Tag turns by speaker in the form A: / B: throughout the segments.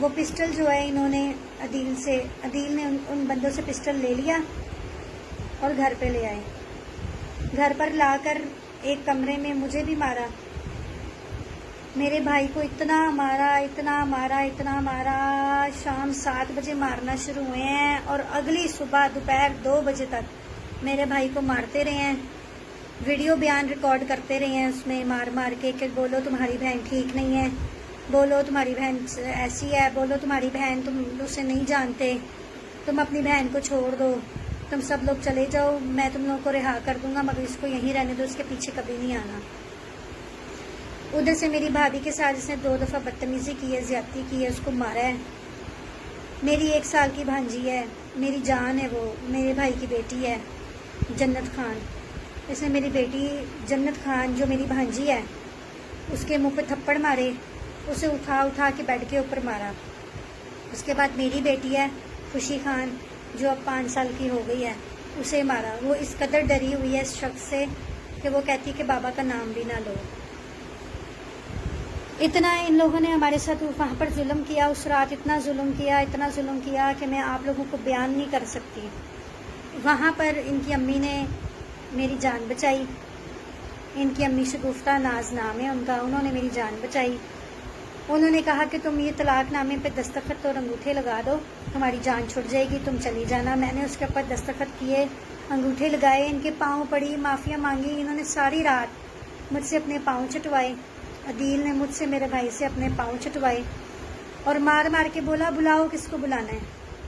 A: وہ پسٹل جو ہے انہوں نے عدیل نے ان بندوں سے پسٹل لے لیا اور گھر پہ لے آئے. گھر پر لا کر ایک کمرے میں مجھے بھی مارا. میرے بھائی کو اتنا مارا. شام 7 بجے مارنا شروع ہوئے ہیں اور اگلی صبح دوپہر 2 بجے تک میرے بھائی کو مارتے رہے ہیں. ویڈیو بیان ریکارڈ کرتے رہے ہیں اس میں مار کے کہ بولو تمہاری بہن ٹھیک نہیں ہے, بولو تمہاری بہن ایسی ہے, بولو تمہاری بہن تم اسے نہیں جانتے, تم اپنی بہن کو چھوڑ دو, تم سب لوگ چلے جاؤ, میں تم لوگوں کو رہا کر دوں گا مگر اس کو یہیں رہنے دو, اس کے پیچھے کبھی نہیں آنا. ادھر سے میری بھابھی کے ساتھ اس نے 2 دفعہ بدتمیزی کی ہے, زیادتی کی ہے, اس کو مارا ہے. میری 1 سال کی بھانجی ہے, میری جان ہے, وہ میرے بھائی کی بیٹی ہے جنت خان. اس نے میری بیٹی جنت خان جو میری بھانجی ہے اس کے منہ پہ تھپڑ مارے, اسے اٹھا کے بیڈ کے اوپر مارا. اس کے بعد میری بیٹی ہے خوشی خان جو اب 5 سال کی ہو گئی ہے, اسے مارا. وہ اس قدر ڈری ہوئی ہے اس شخص سے کہ وہ کہتی کہ بابا کا نام بھی نہ لو. اتنا ان لوگوں نے ہمارے ساتھ وہاں پر ظلم کیا, اس رات اتنا ظلم کیا کہ میں آپ لوگوں کو بیان نہیں کر سکتی. وہاں پر ان کی امی نے میری جان بچائی. ان کی امی شگفتہ ناز نام ہے ان کا, انہوں نے میری جان بچائی. انہوں نے کہا کہ تم یہ طلاق نامے پہ دستخط اور انگوٹھے لگا دو, تمہاری جان چھٹ جائے گی, تم چلی جانا. میں نے اس کے اوپر دستخط کیے, انگوٹھے لگائے, ان کے پاؤں پڑی, معافیا مانگی. انہوں نے ساری رات مجھ سے اپنے پاؤں چٹوائے. عدیل نے مجھ سے میرے بھائی سے اپنے پاؤں چٹوائے اور مار کے بولا بلاؤ کس کو بلانا ہے,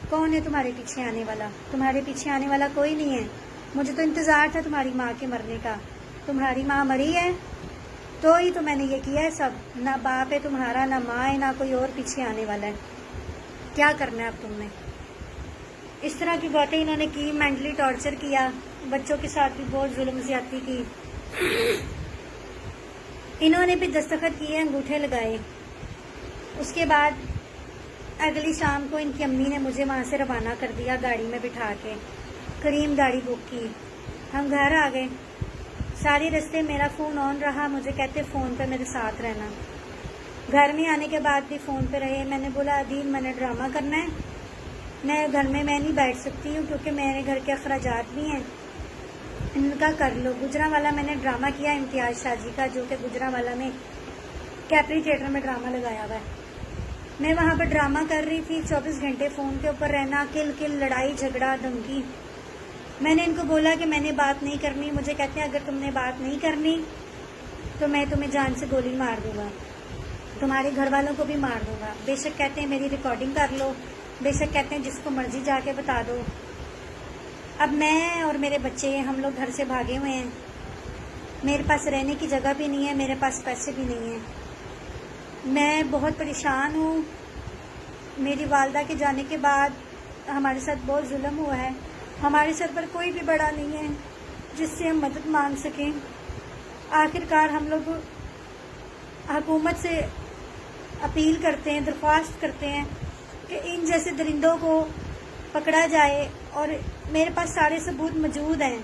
A: کون ہے تمہارے پیچھے آنے والا. تمہارے پیچھے آنے والا کوئی نہیں ہے. مجھے تو انتظار تھا تمہاری ماں کے مرنے کا. تمہاری ماں مری ہے تو ہی تو میں نے یہ کیا ہے سب. نہ باپ ہے تمہارا, نہ ماں ہے, نہ کوئی اور پیچھے آنے والا ہے. کیا کرنا ہے اب تم نے. اس طرح کی باتیں انہوں نے کی, مینٹلی ٹارچر کیا, بچوں کے ساتھ بھی بہت ظلم زیادتی کی. انہوں نے بھی دستخط کیے, انگوٹھے لگائے. اس کے بعد اگلی شام کو ان کی امی نے مجھے وہاں سے روانہ کر دیا گاڑی میں بٹھا کے. کریم گاڑی بک کی, ہم گھر آ گئے. سارے رستے میرا فون آن رہا, مجھے کہتے فون پہ میرے ساتھ رہنا. گھر میں آنے کے بعد بھی فون پہ رہے. میں نے بولا عدیل میں نے ڈرامہ کرنا ہے, میں گھر میں نہیں بیٹھ سکتی ہوں کیونکہ میرے گھر کے اخراجات بھی ہیں. ان کا کر لو. گجرانوالا میں نے ڈرامہ کیا امتیاز شاہ جی کا, جو کہ گجرانوالا میں کیپری تھیٹر میں ڈرامہ لگایا ہوا ہے. میں وہاں پر ڈرامہ کر رہی تھی. 24 گھنٹے فون کے اوپر رہنا, کل لڑائی جھگڑا دھمکی. میں نے ان کو بولا کہ میں نے بات نہیں کرنی. مجھے کہتے ہیں اگر تم نے بات نہیں کرنی تو میں تمہیں جان سے گولی مار دوں گا, تمہارے گھر والوں کو بھی مار دوں گا. بے شک کہتے ہیں میری ریکارڈنگ کر لو, بے شک کہتے ہیں جس کو مرضی جا کے بتا دو. اب میں اور میرے بچے ہم لوگ گھر سے بھاگے ہوئے ہیں. میرے پاس رہنے کی جگہ بھی نہیں ہے, میرے پاس پیسے بھی نہیں ہیں. میں بہت پریشان ہوں. میری والدہ کے جانے کے بعد ہمارے ساتھ بہت ظلم ہوا ہے. ہمارے سر پر کوئی بھی بڑا نہیں ہے جس سے ہم مدد مانگ سکیں. آخرکار ہم لوگ حکومت سے اپیل کرتے ہیں, درخواست کرتے ہیں کہ ان جیسے درندوں کو پکڑا جائے. اور میرے پاس سارے ثبوت موجود ہیں.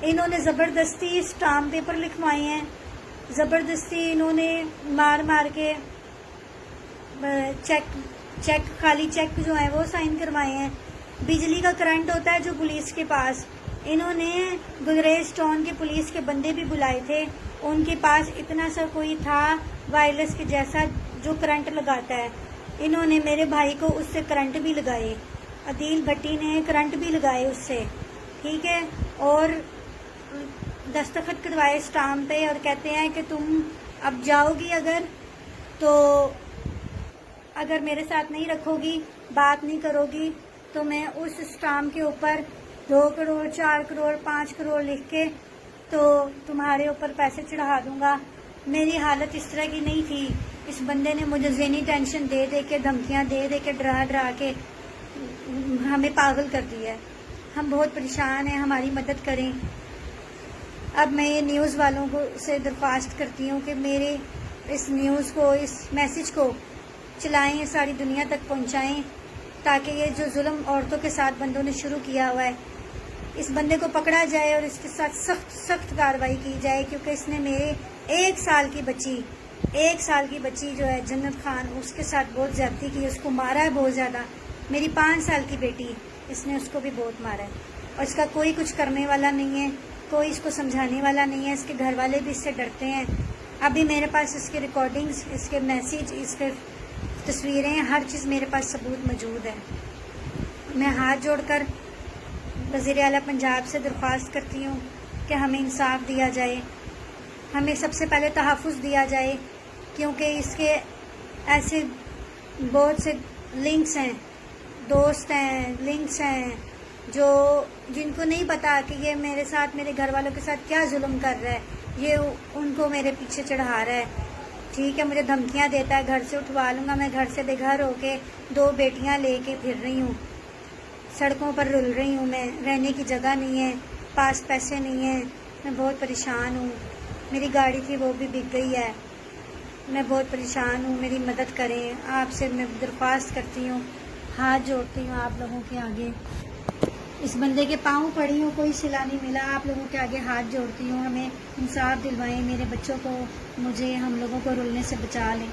A: انہوں نے زبردستی اسٹامپ پیپر لکھوائے ہیں, زبردستی انہوں نے مار کے چیک خالی چیک جو ہیں وہ سائن کروائے ہیں. بجلی کا کرنٹ ہوتا ہے جو پولیس کے پاس, انہوں نے گریز ٹاؤن کے پولیس کے بندے بھی بلائے تھے. ان کے پاس اتنا سا کوئی تھا وائرلیس کے جیسا جو کرنٹ لگاتا ہے. انہوں نے میرے بھائی کو اس سے کرنٹ بھی لگائے. عدیل بھٹی نے کرنٹ بھی لگائے اس سے, ٹھیک ہے, اور دستخط کروائے اسٹامپ پہ, اور کہتے ہیں کہ تم اب جاؤ گی اگر میرے ساتھ نہیں رکھو گی, بات نہیں کرو گی تو میں اس اسٹامپ کے اوپر 2 کروڑ 4 کروڑ 5 کروڑ لکھ کے تو تمہارے اوپر پیسے چڑھا دوں گا. میری حالت اس طرح کی نہیں تھی. اس بندے نے مجھے ذہنی ٹینشن دے کے, دھمکیاں دے کے, ڈرا کے ہمیں پاگل کر دیا ہے. ہم بہت پریشان ہیں, ہماری مدد کریں. اب میں یہ نیوز والوں کو سے درخواست کرتی ہوں کہ میرے اس نیوز کو, اس میسج کو چلائیں, ساری دنیا تک پہنچائیں تاکہ یہ جو ظلم عورتوں کے ساتھ بندوں نے شروع کیا ہوا ہے اس بندے کو پکڑا جائے اور اس کے ساتھ سخت کارروائی کی جائے. کیونکہ اس نے میرے 1 سال کی بچی 1 سال کی بچی جو ہے جنت خان، اس کے ساتھ بہت زیادتی کی، اس کو مارا ہے بہت زیادہ. میری 5 سال کی بیٹی، اس نے اس کو بھی بہت مارا ہے، اور اس کا کوئی کچھ کرنے والا نہیں ہے، کوئی اس کو سمجھانے والا نہیں ہے. اس کے گھر والے بھی اس سے ڈرتے ہیں. ابھی میرے پاس اس کے ریکارڈنگز، اس کے میسیج، اس کے تصویریں، ہر چیز میرے پاس ثبوت موجود ہے. میں ہاتھ جوڑ کر وزیر اعلیٰ پنجاب سے درخواست کرتی ہوں کہ ہمیں انصاف دیا جائے، ہمیں سب سے پہلے تحفظ دیا جائے، کیونکہ اس کے ایسے بہت سے لنکس ہیں، دوست ہیں، لنکس ہیں، جن کو نہیں پتا کہ یہ میرے ساتھ، میرے گھر والوں کے ساتھ کیا ظلم کر رہا ہے. یہ ان کو میرے پیچھے چڑھا رہا ہے. ٹھیک ہے، مجھے دھمکیاں دیتا ہے، گھر سے اٹھوا لوں گا. میں گھر سے بے گھر ہو کے 2 بیٹیاں لے کے پھر رہی ہوں، سڑکوں پر رل رہی ہوں. میں رہنے کی جگہ نہیں ہے، پاس پیسے نہیں ہیں، میں بہت پریشان ہوں. میری گاڑی تھی وہ بھی بک گئی ہے. میں بہت پریشان ہوں، میری مدد کریں. آپ سے میں درخواست کرتی ہوں، ہاتھ جوڑتی ہوں آپ لوگوں کے آگے. اس بندے کے پاؤں پڑی ہوں، کوئی صلہ نہیں ملا. آپ لوگوں کے آگے ہاتھ جوڑتی ہوں، ہمیں انصاف دلوائیں، میرے بچوں کو، مجھے، ہم لوگوں کو رلنے سے بچا لیں.